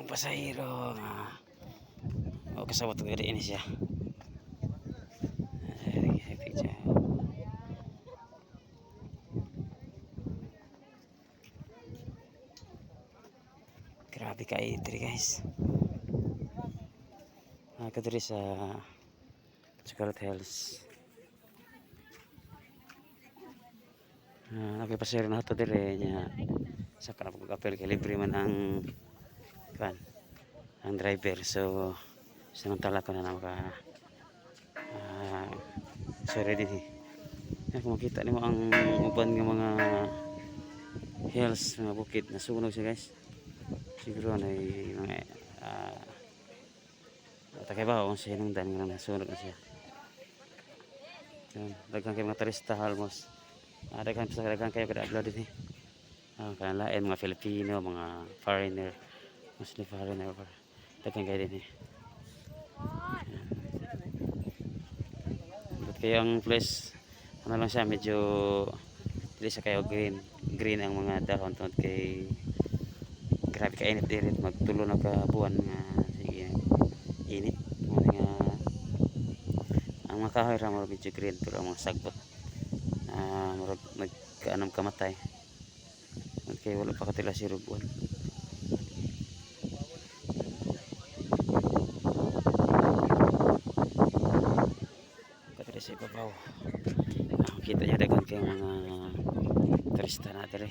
ang pasahero nga o kasabot ko ini siya. Picture. Grabe kayo diri guys. Ako diri sa Scarlet Hills. Nagpapasero na ito diri niya. Sa kanapag-apel kay libre man ang driver. So samantala ko na maka sorry din. Kung makita nimo ang uban nga mga hills, mga bukid na sunog siya guys. Siguro na mga takay ba kung siya nung dami nga nasunog na siya. Daghang kay mga turista almost. Daghang kayo kada adlaw din eh. Kanalain mga Filipino, mga foreigner, mostly foreigner, daghang kayo din eh. But kayo ang place, ano lang siya, medyo dili sa kayo green ang mga dahon tungod kay grabe ka init diri, magtulo na ka buwan nga sige init mo nga ang mga kahoy ra mo medyo green pero ang mga sagbot murag nagkaanam kamatay. Okay, wala pa katila si Rubuan. Katila si Babaw. Kita niya dagan kay mga turista na diri.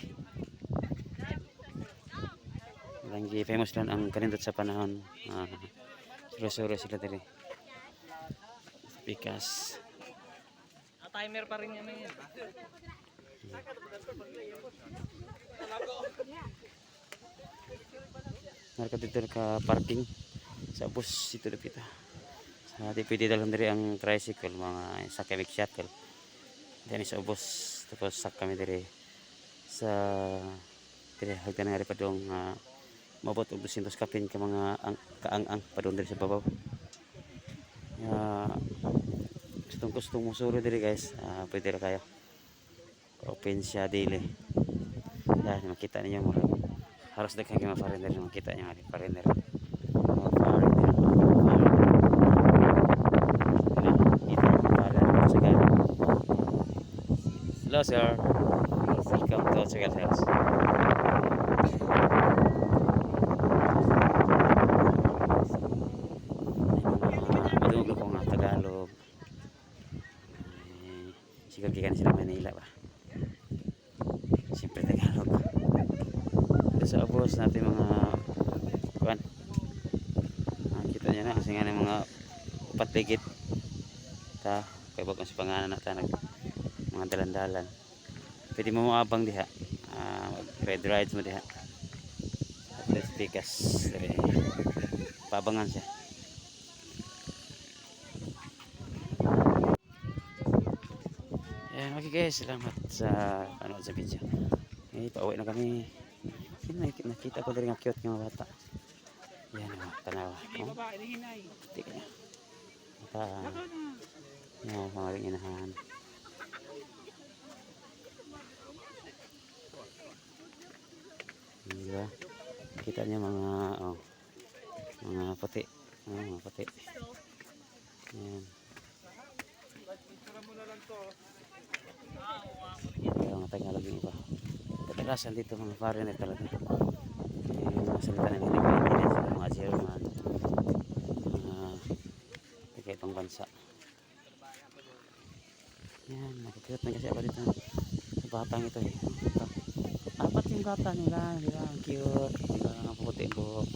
Lagi famous lang ang kanindot sa panahon. Suro-suro sila diri. Pikas. Timer pa rin yan eh. Narka dito ka parking sa bus dito dapita. Sa di pwede dalhan diri ang tricycle, mga sakay big shuttle. Dani sa bus tapos sak kami diri sa diri hagdan nga pa dong mabot og 200 kapin ka mga kaang-ang padung diri sa babaw. Gustong musuro diri guys, pwede ra kayo. Open siya daily. Yan makita ninyo mo. Halos daghang mga foreigner makita niyo nga foreigner. Hello sir. Welcome to Scarlet Hills. Maduglo ko nga Tagalog. Siguro gikan sila Manila ba. Siyempre Tagalog. Ito sa abos natin mga kuan. Kita niyo na kasi nga ng mga upat ligit. Ta kay bagong sa pangalan natin mga dalan-dalan. Pwede mo maabang diha. Red rides mo diha. At least pikas. Pabangan siya. Ayan, okay guys, salamat sa panood sa video. Okay, pauwi na kami. Nakita ko din ang cute ng mga bata. Yan ang tanawa. Hindi ka niya. Yan, pamaring inahan. Diba? Kita niya mga mga puti. Mga puti. Yan. Kaya mga Tagalog yung iba. Kadalasan dito mga foreigner talaga. Mga salita ng Pilipinas, mga German, mga itong bansa. Yan, nakikita na kasi ako dito sa batang ito eh. Apat yung bata nila, ang cute, ang puti buhok.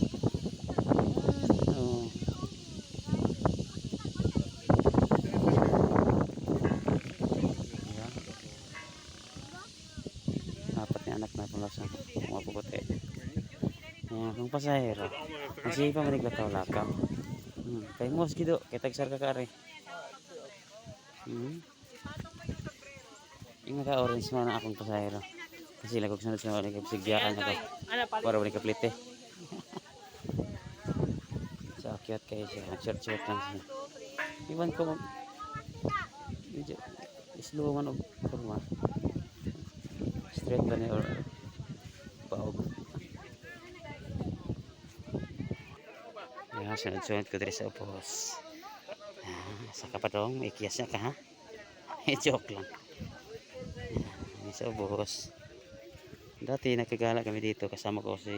Apat na anak na pala sa mga puputi. Kung pasahero masih pa manig lakaw lakaw. Kay mos gido kay tagsar ka kare. Inga ka orange man akong pasahero kasi lagog sunod sa mga sigyaan ako para balik kaplite. So cute kayo siya, short lang siya. Iwan ko medyo slow man og forma. Straight lang or baog. sunod-sunod ko diri sa ubos. Sa kapadong, may kiyas na ka ha? Joke lang. Sa ubos. Dati nakagala kami dito, kasama ko si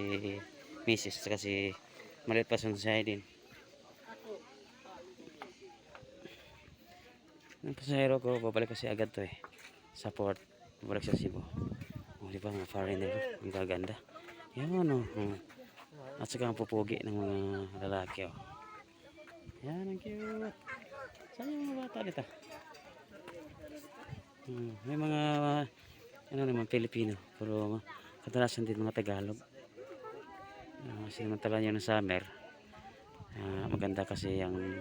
Mrs. at si maliit pa sunsay din. Ang pasahero ko, babalik kasi agad to sa port, babalik sa Cebu. Di ba mga foreigner, ang gaganda. Yan At saka ang pupugi ng mga lalaki Yan, ang cute. Saan yung mga bata dito? May mga naman Pilipino, pero kadalasan din mga Tagalog. Sinamantala nyo ng summer, maganda kasi yung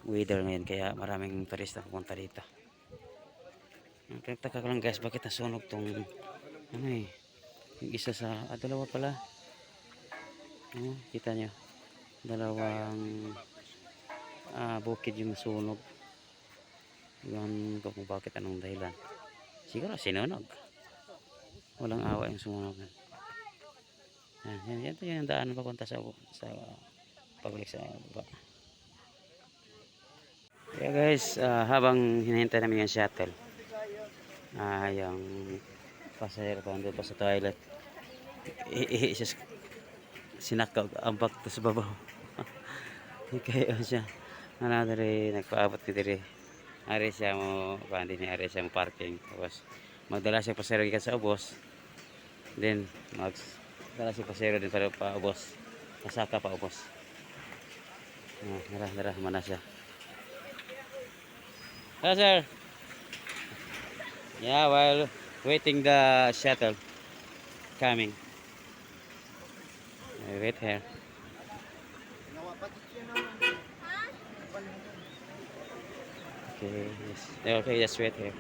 weather ngayon, kaya maraming turista pupunta dito. Pinagtaka ko lang guys, bakit nasunog tong yung isa sa dalawa pala. Kita nyo, dalawang bukid yung nasunog. Yan kung bakit, anong dahilan. Siguro sinunog, walang awa yung sumunog. Yan yung daan papunta sa pabalik sa baba. Kaya guys, habang hinihintay namin yung shuttle, yung pasahero ko andun pa sa toilet, sinakaw ang bakto sa babaw. Kaya siya nagpaabot ko diri. Ari siya mo parking, tapos magdala siya pasahero gikan sa ubos, then magdala siya pasahero din para pa ubos, pasaka pa ubos. Dara mana siya. Hello sir. Yeah, while waiting the shuttle coming, I wait here. Okay, yes. Okay, just wait here.